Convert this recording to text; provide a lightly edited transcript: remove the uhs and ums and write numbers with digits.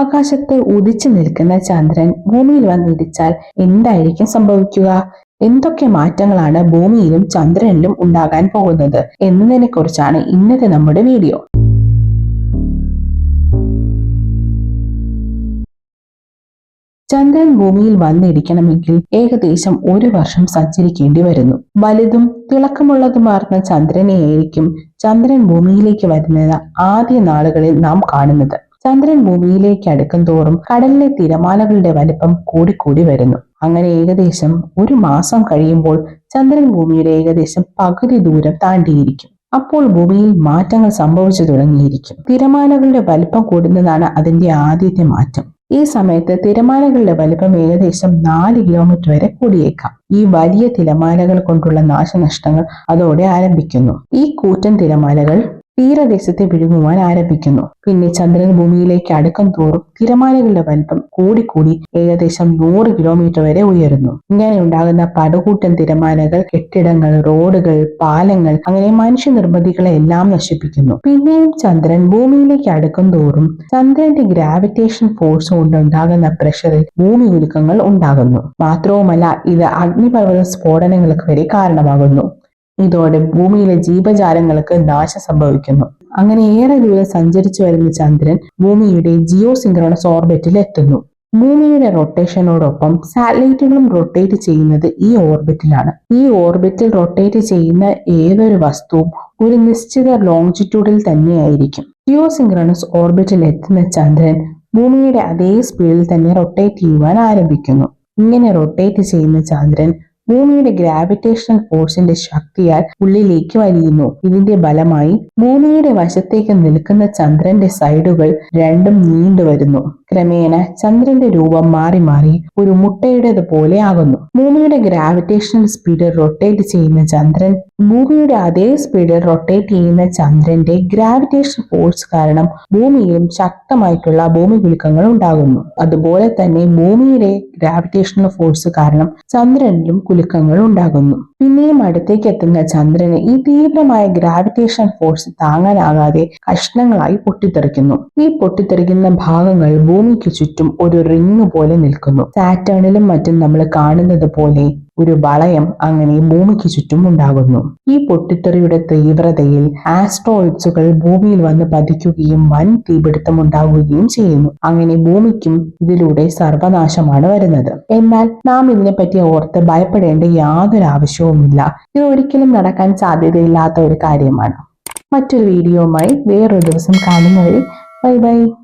ആകാശത്ത് ഉദിച്ചു നിൽക്കുന്ന ചന്ദ്രൻ ഭൂമിയിൽ വന്നിടിച്ചാൽ എന്തായിരിക്കും സംഭവിക്കുക? എന്തൊക്കെ മാറ്റങ്ങളാണ് ഭൂമിയിലും ചന്ദ്രനിലും ഉണ്ടാകാൻ പോകുന്നത് എന്നതിനെ കുറിച്ചാണ് ഇന്നത്തെ നമ്മുടെ വീഡിയോ. ചന്ദ്രൻ ഭൂമിയിൽ വന്നിടിക്കണമെങ്കിൽ ഏകദേശം 1 വർഷം സഞ്ചരിക്കേണ്ടി വരുന്നു. വലുതും തിളക്കമുള്ളതുമാർന്ന ചന്ദ്രനെയായിരിക്കും ചന്ദ്രൻ ഭൂമിയിലേക്ക് വരുന്നത് ആദ്യ നാളുകളിൽ നാം കാണുന്നത്. ചന്ദ്രൻ ഭൂമിയിലേക്ക് അടുക്കും തോറും കടലിലെ തിരമാലകളുടെ വലിപ്പം കൂടിക്കൂടി വരുന്നു. അങ്ങനെ ഏകദേശം 1 മാസം കഴിയുമ്പോൾ ചന്ദ്രൻ ഭൂമിയുടെ ഏകദേശം പകുതി ദൂരം താണ്ടിയിരിക്കും. അപ്പോൾ ഭൂമിയിൽ മാറ്റങ്ങൾ സംഭവിച്ചു തുടങ്ങിയിരിക്കും. തിരമാലകളുടെ വലിപ്പം കൂടുന്നതാണ് അതിന്റെ ആദ്യത്തെ മാറ്റം. ഈ സമയത്ത് തിരമാലകളുടെ വലിപ്പം ഏകദേശം 4 കിലോമീറ്റർ വരെ കൂടിയേക്കാം. ഈ വലിയ തിരമാലകൾ കൊണ്ടുള്ള നാശനഷ്ടങ്ങൾ അതോടെ ആരംഭിക്കുന്നു. ഈ കൂറ്റൻ തിരമാലകൾ തീരദേശത്തെ വിഴുങ്ങുവാൻ ആരംഭിക്കുന്നു. പിന്നെ ചന്ദ്രൻ ഭൂമിയിലേക്ക് അടുക്കും തോറും തിരമാലകളുടെ വലിപ്പം കൂടിക്കൂടി ഏകദേശം 100 കിലോമീറ്റർ വരെ ഉയരുന്നു. ഇങ്ങനെ ഉണ്ടാകുന്ന പടുകൂറ്റൻ തിരമാലകൾ കെട്ടിടങ്ങൾ, റോഡുകൾ, പാലങ്ങൾ, അങ്ങനെ മനുഷ്യനിർമ്മിതികളെ എല്ലാം നശിപ്പിക്കുന്നു. പിന്നെയും ചന്ദ്രൻ ഭൂമിയിലേക്ക് അടുക്കും തോറും ചന്ദ്രന്റെ ഗ്രാവിറ്റേഷൻ ഫോഴ്സ് കൊണ്ട് ഉണ്ടാകുന്ന പ്രഷറിൽ ഭൂമി കുലുക്കങ്ങൾ ഉണ്ടാകുന്നു. മാത്രവുമല്ല, ഇത് അഗ്നിപർവ്വത സ്ഫോടനങ്ങൾക്ക് വരെ കാരണമാകുന്നു. ഇതോടെ ഭൂമിയിലെ ജീവജാലങ്ങൾക്ക് നാശം സംഭവിക്കുന്നു. അങ്ങനെ ഏറെ ദൂരം സഞ്ചരിച്ചു വരുന്ന ചന്ദ്രൻ ഭൂമിയുടെ ജിയോ സിൻക്രണസ് ഓർബിറ്റിൽ എത്തുന്നു. ഭൂമിയുടെ റൊട്ടേഷനോടൊപ്പം സാറ്റലൈറ്റുകളും റൊട്ടേറ്റ് ചെയ്യുന്നത് ഈ ഓർബിറ്റിലാണ്. ഈ ഓർബിറ്റിൽ റൊട്ടേറ്റ് ചെയ്യുന്ന ഏതൊരു വസ്തുവും ഒരു നിശ്ചിത ലോങ്ജിറ്റ്യൂഡിൽ തന്നെയായിരിക്കും. ജിയോ സിൻക്രണസ് ഓർബിറ്റിൽ എത്തുന്ന ചന്ദ്രൻ ഭൂമിയുടെ അതേ സ്പീഡിൽ തന്നെ റൊട്ടേറ്റ് ചെയ്യുവാൻ ആരംഭിക്കുന്നു. ഇങ്ങനെ റൊട്ടേറ്റ് ചെയ്യുന്ന ചന്ദ്രൻ ഭൂമിയുടെ ഗ്രാവിറ്റേഷണൽ ഫോഴ്സിന്റെ ശക്തിയാൽ ഉള്ളിലേക്ക് വലിയുന്നു. ഇതിന്റെ ഫലമായി ഭൂമിയുടെ വശത്തേക്ക് നിൽക്കുന്ന ചന്ദ്രന്റെ സൈഡുകൾ രണ്ടും നീണ്ടു വരുന്നു. ക്രമേണ ചന്ദ്രന്റെ രൂപം മാറി മാറി ഒരു മുട്ടയുടേത് പോലെ ആകുന്നു. ഭൂമിയുടെ ഗ്രാവിറ്റേഷണൽ സ്പീഡിൽ റൊട്ടേറ്റ് ചെയ്യുന്ന ചന്ദ്രൻ ഭൂമിയുടെ അതേ സ്പീഡിൽ റൊട്ടേറ്റ് ചെയ്യുന്ന ചന്ദ്രന്റെ ഗ്രാവിറ്റേഷണൽ ഫോഴ്സ് കാരണം ഭൂമിയിലും ശക്തമായിട്ടുള്ള ഭൂമികുലുക്കങ്ങൾ ഉണ്ടാകുന്നു. അതുപോലെ തന്നെ ഭൂമിയുടെ ഗ്രാവിറ്റേഷണൽ ഫോഴ്സ് കാരണം ചന്ദ്രനിലും കുലുക്കങ്ങൾ ഉണ്ടാകുന്നു. പിന്നെയും അടുത്തേക്ക് എത്തുന്ന ചന്ദ്രന് ഈ തീവ്രമായ ഗ്രാവിറ്റേഷണൽ ഫോഴ്സ് താങ്ങാനാകാതെ കഷ്ണങ്ങളായി പൊട്ടിത്തെറിക്കുന്നു. ഈ പൊട്ടിത്തെറിക്കുന്ന ഭാഗങ്ങൾ ഭൂമിക്ക് ചുറ്റും ഒരു റിങ് പോലെ നിൽക്കുന്നു. സാറ്റേണിലും മറ്റും നമ്മൾ കാണുന്നത് പോലെ ഒരു വളയം അങ്ങനെ ഭൂമിക്ക് ചുറ്റും ഉണ്ടാകുന്നു. ഈ പൊട്ടിത്തെറിയുടെ തീവ്രതയിൽ ആസ്ട്രോയിഡ്സുകൾ ഭൂമിയിൽ വന്ന് പതിക്കുകയും വൻ തീപിടുത്തം ഉണ്ടാവുകയും ചെയ്യുന്നു. അങ്ങനെ ഭൂമിക്കും ഇതിലൂടെ സർവനാശമാണ് വരുന്നത്. എന്നാൽ നാം ഇതിനെപ്പറ്റി ഓർത്ത് ഭയപ്പെടേണ്ട യാതൊരു ആവശ്യവുമില്ല. ഇത് ഒരിക്കലും നടക്കാൻ സാധ്യതയില്ലാത്ത ഒരു കാര്യമാണ്. മറ്റൊരു വീഡിയോയുമായി വേറൊരു ദിവസം കാണുന്നവരെ ബൈ ബൈ.